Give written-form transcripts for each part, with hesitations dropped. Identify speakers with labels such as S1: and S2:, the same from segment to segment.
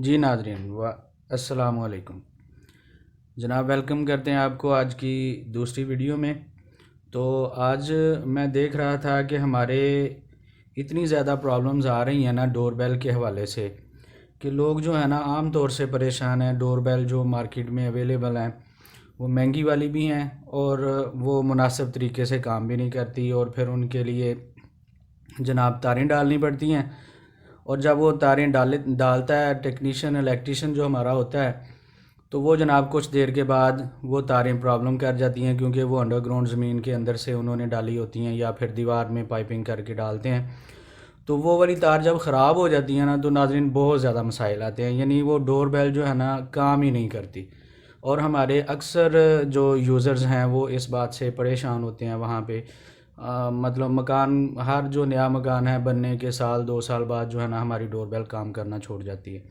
S1: जी नाज़रीन अस्सलाम वालेकुम जनाब, वेलकम करते हैं आपको आज की दूसरी वीडियो में। तो आज मैं देख रहा था कि हमारे इतनी ज़्यादा प्रॉब्लम्स आ रही हैं ना डोर बेल के हवाले से कि लोग जो है ना आम तौर से परेशान हैं। डोर बेल जो मार्केट में अवेलेबल हैं वो महंगी वाली भी हैं और वो मुनासिब तरीके से काम भी नहीं करती, और फिर उनके लिए जनाब तारें डालनी पड़ती हैं। और जब वो तारें डालता है टेक्नीशियन इलेक्ट्रीशियन जो हमारा होता है, तो वो जनाब कुछ देर के बाद वो तारें प्रॉब्लम कर जाती हैं, क्योंकि वो अंडरग्राउंड ज़मीन के अंदर से उन्होंने डाली होती हैं या फिर दीवार में पाइपिंग करके डालते हैं। तो वो वाली तार जब ख़राब हो जाती है ना, तो नाज़रीन बहुत ज़्यादा मसाइल आते हैं, यानी वो डोर बेल जो है ना काम ही नहीं करती। और हमारे अक्सर जो यूज़र्स हैं वो इस बात से परेशान होते हैं वहाँ पे। मतलब मकान, हर जो नया मकान है बनने के साल 2 साल बाद जो है ना हमारी डोर बेल काम करना छोड़ जाती है।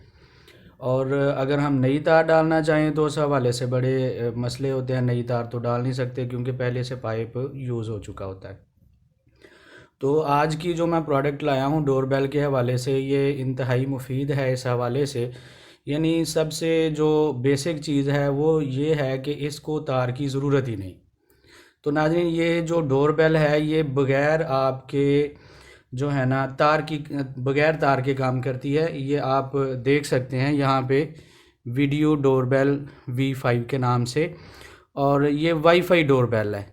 S1: और अगर हम नई तार डालना चाहें तो उस हवाले से बड़े मसले होते हैं। नई तार तो डाल नहीं सकते क्योंकि पहले से पाइप यूज़ हो चुका होता है। तो आज की जो मैं प्रोडक्ट लाया हूँ डोर बेल के हवाले से, ये इंतहाई मुफीद है इस हवाले से। यानी सबसे जो बेसिक चीज़ है वो ये है कि इसको तार की ज़रूरत ही नहीं। तो नाज़रीन, ये जो डोर बेल है ये बग़ैर आपके जो है ना तार की, बग़ैर तार के काम करती है। ये आप देख सकते हैं यहाँ पे वीडियो डोर बेल V5 के नाम से, और ये वाईफाई डोर बेल है।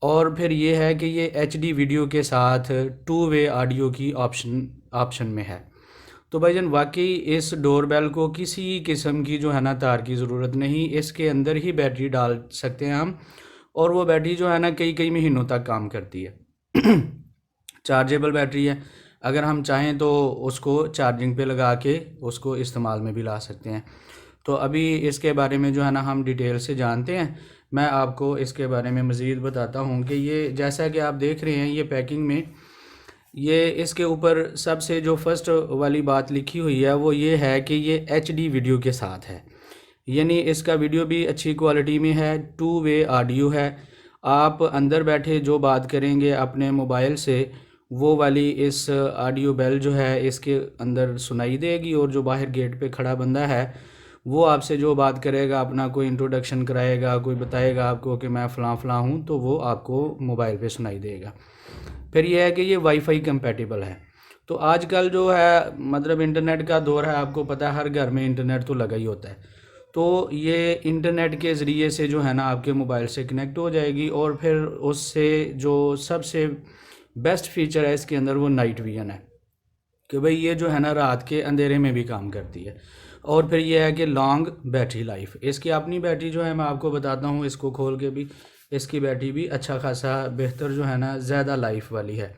S1: और फिर ये है कि ये HD वीडियो के साथ 2 वे ऑडियो की ऑप्शन में है। तो भाईजान वाकई इस डोर बेल को किसी किस्म की जो है ना तार की ज़रूरत नहीं, इसके अंदर ही बैटरी डाल सकते हैं हम, और वो बैटरी जो है ना कई कई महीनों तक काम करती है। चार्जेबल बैटरी है, अगर हम चाहें तो उसको चार्जिंग पे लगा के उसको इस्तेमाल में भी ला सकते हैं। तो अभी इसके बारे में जो है ना हम डिटेल से जानते हैं। मैं आपको इसके बारे में मज़ीद बताता हूँ कि ये जैसा कि आप देख रहे हैं ये पैकिंग में, ये इसके ऊपर सबसे जो फर्स्ट वाली बात लिखी हुई है वो ये है कि ये HD वीडियो के साथ है। यानी इसका वीडियो भी अच्छी क्वालिटी में है, 2 वे ऑडियो है। आप अंदर बैठे जो बात करेंगे अपने मोबाइल से, वो वाली इस ऑडियो बेल जो है इसके अंदर सुनाई देगी, और जो बाहर गेट पे खड़ा बंदा है वो आपसे जो बात करेगा, अपना कोई इंट्रोडक्शन कराएगा, कोई बताएगा आपको कि मैं फ़लाँ फ़लाँ हूँ, तो वो आपको मोबाइल पे सुनाई देगा। फिर यह है कि ये वाईफाई कंपेटिबल है। तो आजकल जो है मतलब इंटरनेट का दौर है, आपको पता है हर घर में इंटरनेट तो लगा ही होता है। तो ये इंटरनेट के ज़रिए से जो है ना आपके मोबाइल से कनेक्ट हो जाएगी, और फिर उससे जो सबसे बेस्ट फीचर है इसके अंदर वो नाइट विजन है कि भाई ये जो है ना रात के अंधेरे में भी काम करती है। और फिर ये है कि लॉन्ग बैटरी लाइफ, इसकी अपनी बैटरी जो है मैं आपको बताता हूँ इसको खोल के भी, इसकी बैटरी भी अच्छा खासा बेहतर जो है ना ज़्यादा लाइफ वाली है।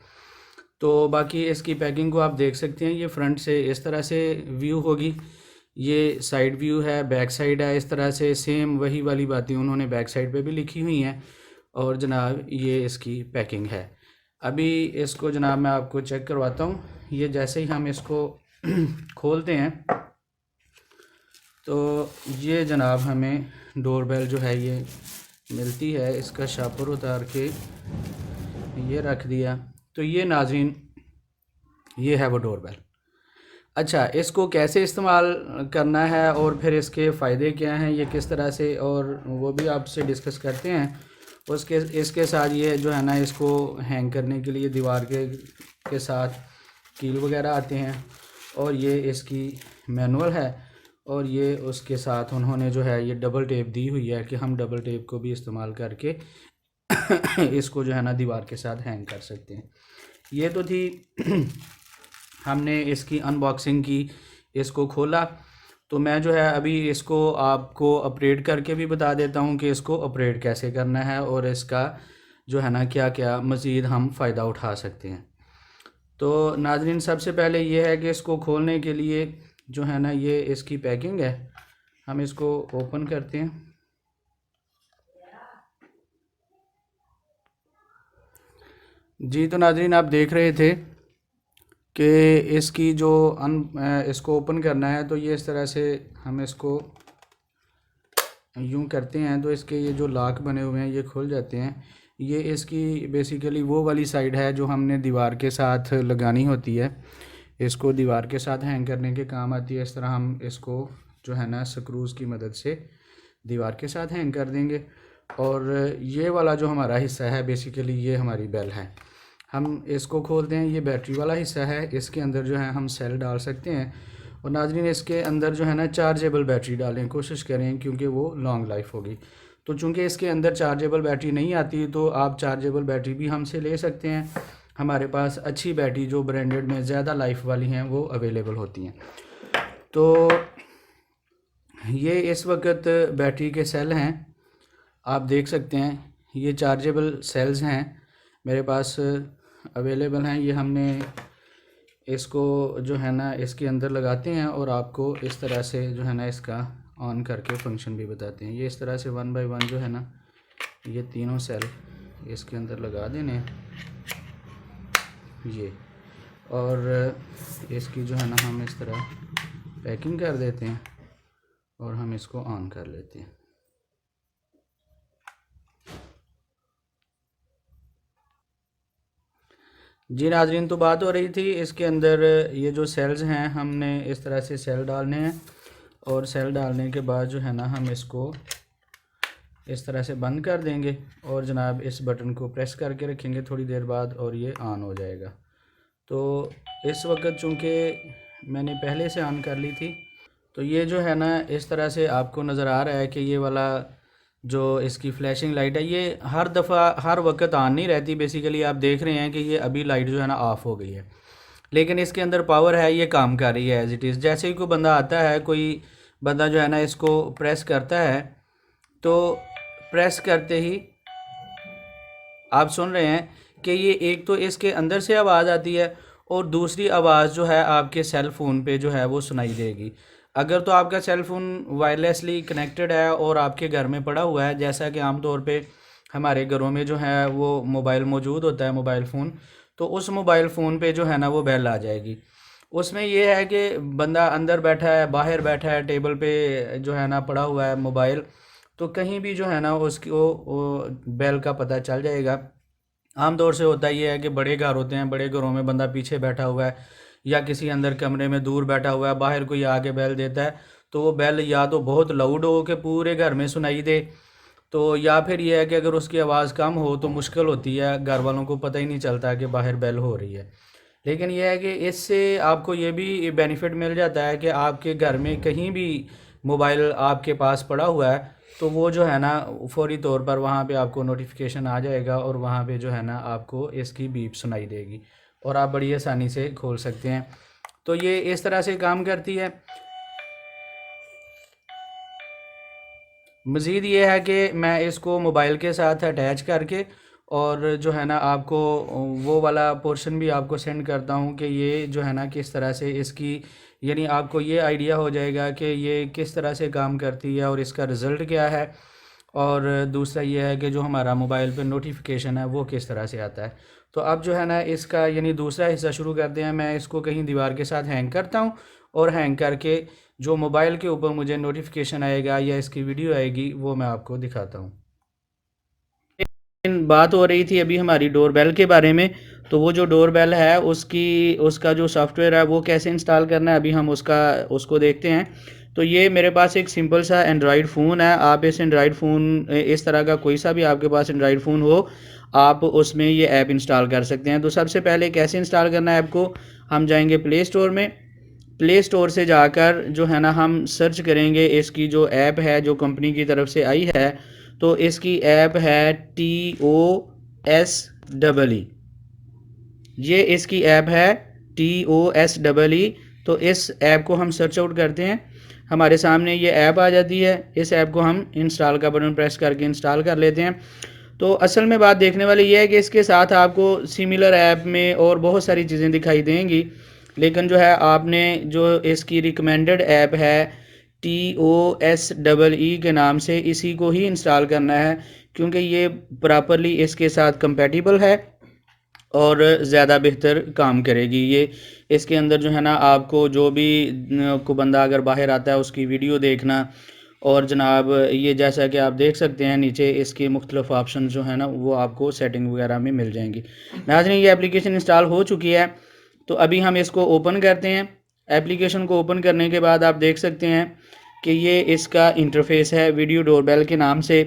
S1: तो बाकी इसकी पैकिंग को आप देख सकते हैं, ये फ्रंट से इस तरह से व्यू होगी, ये साइड व्यू है, बैक साइड है इस तरह से, सेम वही वाली बातें उन्होंने बैक साइड पे भी लिखी हुई हैं। और जनाब ये इसकी पैकिंग है। अभी इसको जनाब मैं आपको चेक करवाता हूँ। ये जैसे ही हम इसको खोलते हैं तो ये जनाब हमें डोर बेल जो है ये मिलती है। इसका शापर उतार के ये रख दिया, तो ये नाज़रीन ये है वो डोर बेल। अच्छा, इसको कैसे इस्तेमाल करना है और फिर इसके फ़ायदे क्या हैं, ये किस तरह से, और वो भी आपसे डिस्कस करते हैं। उसके इसके साथ ये जो है ना इसको हैंग करने के लिए दीवार के साथ कील वगैरह आते हैं, और ये इसकी मैनुअल है, और ये उसके साथ उन्होंने जो है ये डबल टेप दी हुई है कि हम डबल टेप को भी इस्तेमाल करके इसको जो है ना दीवार के साथ हैंग कर सकते हैं। ये तो थी हमने इसकी अनबॉक्सिंग की, इसको खोला। तो मैं जो है अभी इसको आपको ऑपरेट करके भी बता देता हूँ कि इसको ऑपरेट कैसे करना है, और इसका जो है ना क्या क्या मज़ीद हम फ़ायदा उठा सकते हैं। तो नाज़रीन सबसे पहले ये है कि इसको खोलने के लिए जो है ना ये इसकी पैकिंग है, हम इसको ओपन करते हैं। जी, तो नाज़रीन आप देख रहे थे कि इसकी जो इसको ओपन करना है, तो ये इस तरह से हम इसको यूं करते हैं तो इसके ये जो लॉक बने हुए हैं ये खुल जाते हैं। ये इसकी बेसिकली वो वाली साइड है जो हमने दीवार के साथ लगानी होती है। इसको दीवार के साथ हैंग करने के काम आती है। इस तरह हम इसको जो है ना स्क्रूज़ की मदद से दीवार के साथ हैंग कर देंगे। और ये वाला जो हमारा हिस्सा है बेसिकली ये हमारी बेल है। हम इसको खोलते हैं, ये बैटरी वाला हिस्सा है। इसके अंदर जो है हम सेल डाल सकते हैं। और नाज़रीन इसके अंदर जो है ना चार्जेबल बैटरी डालें, कोशिश करें, क्योंकि वो लॉन्ग लाइफ होगी। तो चूँकि इसके अंदर चार्जेबल बैटरी नहीं आती तो आप चार्जेबल बैटरी भी हमसे ले सकते हैं। हमारे पास अच्छी बैटरी जो ब्रांडेड में ज़्यादा लाइफ वाली हैं वो अवेलेबल होती हैं। तो ये इस वक्त बैटरी के सेल हैं, आप देख सकते हैं। ये चार्जेबल सेल्स हैं मेरे पास अवेलेबल हैं। ये हमने इसको जो है ना इसके अंदर लगाते हैं और आपको इस तरह से जो है ना इसका ऑन करके फंक्शन भी बताते हैं। ये इस तरह से 1 बाय 1 जो है ना ये तीनों सेल इसके अंदर लगा देने ये, और इसकी जो है ना हम इस तरह पैकिंग कर देते हैं और हम इसको ऑन कर लेते हैं। जी नाज़रीन, तो बात हो रही थी इसके अंदर ये जो सेल्स हैं हमने इस तरह से सेल डालने हैं और सेल डालने के बाद जो है ना हम इसको इस तरह से बंद कर देंगे और जनाब इस बटन को प्रेस करके रखेंगे थोड़ी देर बाद और ये ऑन हो जाएगा। तो इस वक्त चूँकि मैंने पहले से ऑन कर ली थी तो ये जो है ना इस तरह से आपको नज़र आ रहा है कि ये वाला जो इसकी फ्लैशिंग लाइट है ये हर दफ़ा हर वक्त ऑन नहीं रहती। बेसिकली आप देख रहे हैं कि ये अभी लाइट जो है ना ऑफ़ हो गई है, लेकिन इसके अंदर पावर है, ये काम कर रही है एज़ इट इज़। जैसे ही कोई बंदा आता है, कोई बंदा जो है ना इसको प्रेस करता है तो प्रेस करते ही आप सुन रहे हैं कि ये एक तो इसके अंदर से आवाज़ आती है और दूसरी आवाज़ जो है आपके सेल फ़ोन पे जो है वो सुनाई देगी। अगर तो आपका सेल फ़ोन वायरलेसली कनेक्टेड है और आपके घर में पड़ा हुआ है, जैसा कि आम तौर पे हमारे घरों में जो है वो मोबाइल मौजूद होता है, मोबाइल फ़ोन, तो उस मोबाइल फ़ोन पे जो है ना वो बेल आ जाएगी। उसमें ये है कि बंदा अंदर बैठा है, बाहर बैठा है, टेबल पे जो है ना पड़ा हुआ है मोबाइल, तो कहीं भी जो है ना उसकी वो बेल का पता चल जाएगा। आम तौर से होता ये है कि बड़े घर होते हैं, बड़े घरों में बंदा पीछे बैठा हुआ है या किसी अंदर कमरे में दूर बैठा हुआ है, बाहर कोई आके बेल देता है तो वो बेल या तो बहुत लाउड हो कि पूरे घर में सुनाई दे, तो या फिर ये है कि अगर उसकी आवाज़ कम हो तो मुश्किल होती है, घर वालों को पता ही नहीं चलता कि बाहर बेल हो रही है। लेकिन यह है कि इससे आपको ये भी बेनिफिट मिल जाता है कि आपके घर में कहीं भी मोबाइल आपके पास पड़ा हुआ है तो वो जो है ना फौरी तौर पर वहाँ पे आपको नोटिफिकेशन आ जाएगा और वहाँ पे जो है ना आपको इसकी बीप सुनाई देगी और आप बड़ी आसानी से खोल सकते हैं। तो ये इस तरह से काम करती है। मज़ीद ये है कि मैं इसको मोबाइल के साथ अटैच करके और जो है ना आपको वो वाला पोर्शन भी आपको सेंड करता हूँ कि ये जो है ना किस तरह से इसकी, यानी आपको ये आइडिया हो जाएगा कि ये किस तरह से काम करती है और इसका रिज़ल्ट क्या है। और दूसरा ये है कि जो हमारा मोबाइल पे नोटिफिकेशन है वो किस तरह से आता है। तो अब जो है ना इसका यानी दूसरा हिस्सा शुरू करते हैं। मैं इसको कहीं दीवार के साथ हैंग करता हूँ और हैंग करके जो मोबाइल के ऊपर मुझे नोटिफिकेशन आएगा या इसकी वीडियो आएगी वो मैं आपको दिखाता हूँ। बात हो रही थी अभी हमारी डोरबेल के बारे में, तो वो जो डोरबेल है उसका जो सॉफ्टवेयर है वो कैसे इंस्टॉल करना है अभी हम उसको देखते हैं। तो ये मेरे पास एक सिंपल सा एंड्रॉयड फ़ोन है। आप इस एंड्रॉयड फ़ोन इस तरह का कोई सा भी आपके पास एंड्रॉयड फ़ोन हो, आप उसमें ये ऐप इंस्टॉल कर सकते हैं। तो सबसे पहले कैसे इंस्टॉल करना है ऐप को, हम जाएंगे प्ले स्टोर में। प्ले स्टोर से जाकर जो है ना हम सर्च करेंगे इसकी जो ऐप है जो कंपनी की तरफ से आई है, तो इसकी ऐप है TOSEE। ये इसकी ऐप है TOSEE। तो इस ऐप को हम सर्च आउट करते हैं, हमारे सामने ये ऐप आ जाती है। इस ऐप को हम इंस्टॉल का बटन प्रेस करके इंस्टॉल कर लेते हैं। तो असल में बात देखने वाली ये है कि इसके साथ आपको सिमिलर ऐप में और बहुत सारी चीज़ें दिखाई देंगी, लेकिन जो है आपने जो इसकी रिकमेंडेड ऐप है TOSEE के नाम से, इसी को ही इंस्टॉल करना है क्योंकि ये प्रॉपरली इसके साथ कंपेटिबल है और ज़्यादा बेहतर काम करेगी ये। इसके अंदर जो है ना आपको जो भी को बंदा अगर बाहर आता है उसकी वीडियो देखना, और जनाब ये जैसा कि आप देख सकते हैं नीचे इसके मुख्तलिफ ऑप्शन जो है ना वो आपको सेटिंग वगैरह में मिल जाएंगी। नाज़रीन ये एप्लीकेशन इंस्टॉल हो चुकी है। तो अभी हम इसको ओपन करते हैं। एप्लीकेशन को ओपन करने के बाद आप देख सकते हैं कि ये इसका इंटरफेस है वीडियो डोरबेल के नाम से।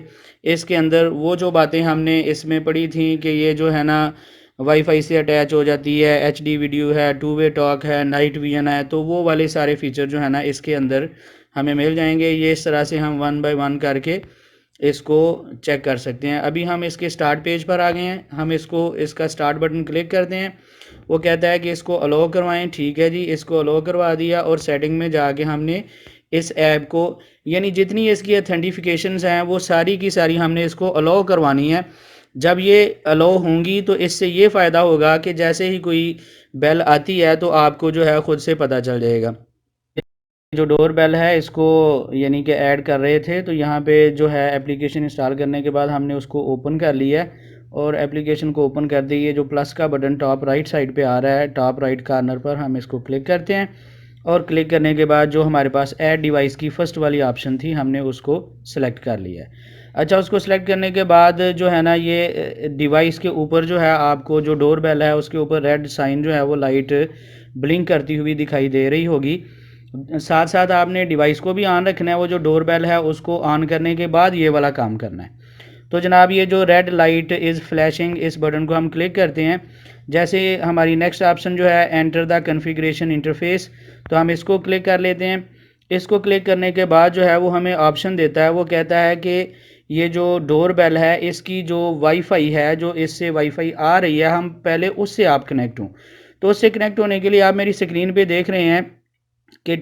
S1: इसके अंदर वो जो बातें हमने इसमें पढ़ी थी कि ये जो है ना वाईफाई से अटैच हो जाती है, एचडी वीडियो है, टू वे टॉक है, नाइट विजन है, तो वो वाले सारे फीचर जो है ना इसके अंदर हमें मिल जाएंगे। ये इस तरह से हम वन बाय वन करके इसको चेक कर सकते हैं। अभी हम इसके स्टार्ट पेज पर आ गए हैं। हम इसको इसका स्टार्ट बटन क्लिक करते हैं। वो कहता है कि इसको अलाउ करवाएं। ठीक है जी, इसको अलाउ करवा दिया और सेटिंग में जाके हमने इस ऐप को, यानी जितनी इसकी ऑथेंटिफिकेशंस हैं वो सारी की सारी हमने इसको अलाउ करवानी है। जब ये अलाउ होंगी तो इससे ये फ़ायदा होगा कि जैसे ही कोई बेल आती है तो आपको जो है ख़ुद से पता चल जाएगा। जो डोर बेल है इसको यानी कि ऐड कर रहे थे, तो यहाँ पे जो है एप्लीकेशन इंस्टॉल करने के बाद हमने उसको ओपन कर लिया है और एप्लीकेशन को ओपन कर दिए। जो प्लस का बटन टॉप राइट साइड पे आ रहा है, टॉप राइट कॉर्नर पर हम इसको क्लिक करते हैं और क्लिक करने के बाद जो हमारे पास ऐड डिवाइस की फ़र्स्ट वाली ऑप्शन थी हमने उसको सिलेक्ट कर लिया है। अच्छा, उसको सिलेक्ट करने के बाद जो है ना ये डिवाइस के ऊपर जो है आपको जो डोर बेल है उसके ऊपर रेड साइन जो है वो लाइट ब्लिंक करती हुई दिखाई दे रही होगी। साथ साथ आपने डिवाइस को भी ऑन रखना है। वो जो डोर बेल है उसको ऑन करने के बाद ये वाला काम करना है। तो जनाब ये जो रेड लाइट इज़ फ्लैशिंग, इस बटन को हम क्लिक करते हैं। जैसे हमारी नेक्स्ट ऑप्शन जो है एंटर द कॉन्फ़िगरेशन इंटरफेस, तो हम इसको क्लिक कर लेते हैं। इसको क्लिक करने के बाद जो है वो हमें ऑप्शन देता है। वो कहता है कि ये जो डोर बेल है इसकी जो वाईफाई है, जो इससे वाईफाई आ रही है, हम पहले उससे आप कनेक्ट हों। तो उससे कनेक्ट होने के लिए आप मेरी स्क्रीन पे देख रहे हैं कि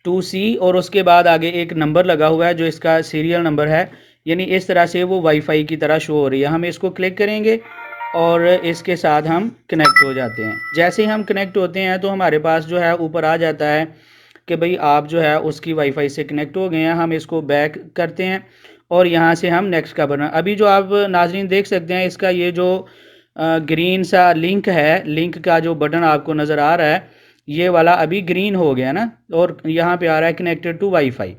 S1: TOSEE2C और उसके बाद आगे एक नंबर लगा हुआ है जो इसका सीरियल नंबर है, यानी इस तरह से वो वाईफाई की तरह शो हो रही है। हम इसको क्लिक करेंगे और इसके साथ हम कनेक्ट हो जाते हैं। जैसे ही हम कनेक्ट होते हैं तो हमारे पास जो है ऊपर आ जाता है कि भाई आप जो है उसकी वाईफाई से कनेक्ट हो गए हैं। हम इसको बैक करते हैं और यहाँ से हम नेक्स्ट का बटन, अभी जो आप नाजरीन देख सकते हैं इसका ये जो ग्रीन सा लिंक है, लिंक का जो बटन आपको नज़र आ रहा है ये वाला अभी ग्रीन हो गया ना, और यहाँ पे आ रहा है कनेक्टेड टू वाईफाई।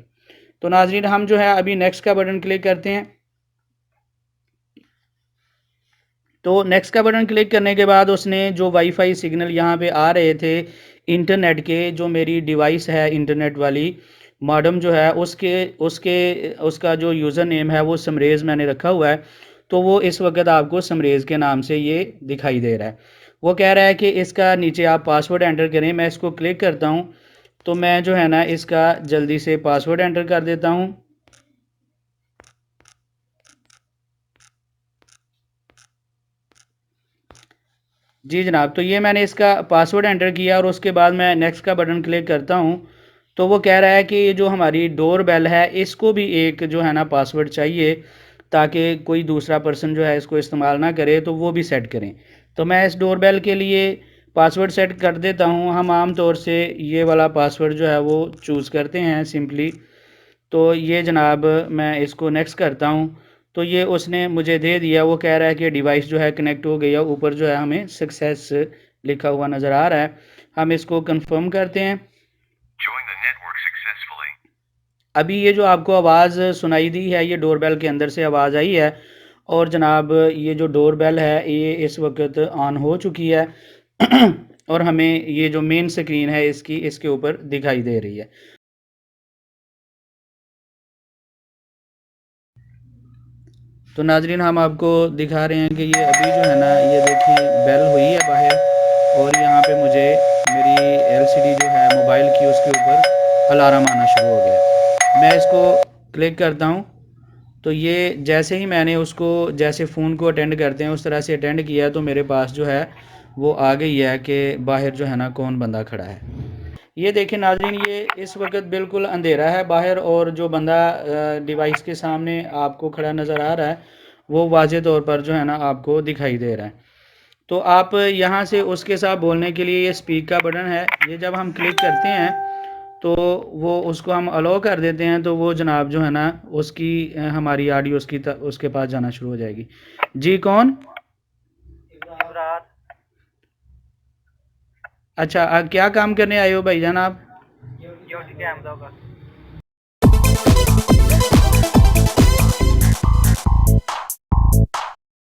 S1: तो नाजरीन हम जो है अभी नेक्स्ट का बटन क्लिक करते हैं। तो नेक्स्ट का बटन क्लिक करने के बाद उसने जो वाईफाई सिग्नल यहाँ पे आ रहे थे इंटरनेट के, जो मेरी डिवाइस है इंटरनेट वाली मॉडेम जो है उसके उसके उसका जो यूज़र नेम है वो समरेज़ मैंने रखा हुआ है। तो वो इस वक्त आपको समरेज़ के नाम से ये दिखाई दे रहा है। वो कह रहा है कि इसका नीचे आप पासवर्ड एंटर करें। मैं इसको क्लिक करता हूँ तो मैं जो है ना इसका जल्दी से पासवर्ड एंटर कर देता हूँ। जी जनाब, तो ये मैंने इसका पासवर्ड एंटर किया और उसके बाद मैं नेक्स्ट का बटन क्लिक करता हूँ। तो वो कह रहा है कि ये जो हमारी डोर बेल है इसको भी एक जो है ना पासवर्ड चाहिए ताकि कोई दूसरा पर्सन जो है इसको इस्तेमाल ना करे, तो वो भी सेट करें। तो मैं इस डोर बेल के लिए पासवर्ड सेट कर देता हूँ। हम आम तौर से ये वाला पासवर्ड जो है वो चूज़ करते हैं सिंपली। तो ये जनाब मैं इसको नेक्स्ट करता हूँ तो ये उसने मुझे दे दिया। वो कह रहा है कि डिवाइस जो है कनेक्ट हो गई है, ऊपर जो है हमें सक्सेस लिखा हुआ नज़र आ रहा है। हम इसको कंफर्म करते हैं। अभी ये जो आपको आवाज़ सुनाई दी है ये डोरबेल के अंदर से आवाज़ आई है और जनाब ये जो डोरबेल है ये इस वक्त ऑन हो चुकी है और हमें ये जो मेन स्क्रीन है इसकी इसके ऊपर दिखाई दे रही है। तो नाजरीन हम आपको दिखा रहे हैं कि ये अभी जो है ना ये देखिए बेल हुई है बाहर और यहाँ पे मुझे मेरी एलसीडी जो है मोबाइल की उसके ऊपर अलार्म आना शुरू हो गया। मैं इसको क्लिक करता हूँ तो ये जैसे ही मैंने उसको जैसे फ़ोन को अटेंड करते हैं उस तरह से अटेंड किया तो मेरे पास जो है वो आ गई है कि बाहर जो है ना कौन बंदा खड़ा है। ये देखिए नाज़रीन ये इस वक्त बिल्कुल अंधेरा है बाहर और जो बंदा डिवाइस के सामने आपको खड़ा नज़र आ रहा है वो वाज़े तौर पर जो है ना आपको दिखाई दे रहा है। तो आप यहाँ से उसके साथ बोलने के लिए ये स्पीक का बटन है, ये जब हम क्लिक करते हैं तो वो उसको हम अलाउ कर देते हैं तो वो जनाब जो है ना उसकी हमारी ऑडियो उसके पास जाना शुरू हो जाएगी। जी कौन? अच्छा क्या काम करने आए हो भाईजान आप?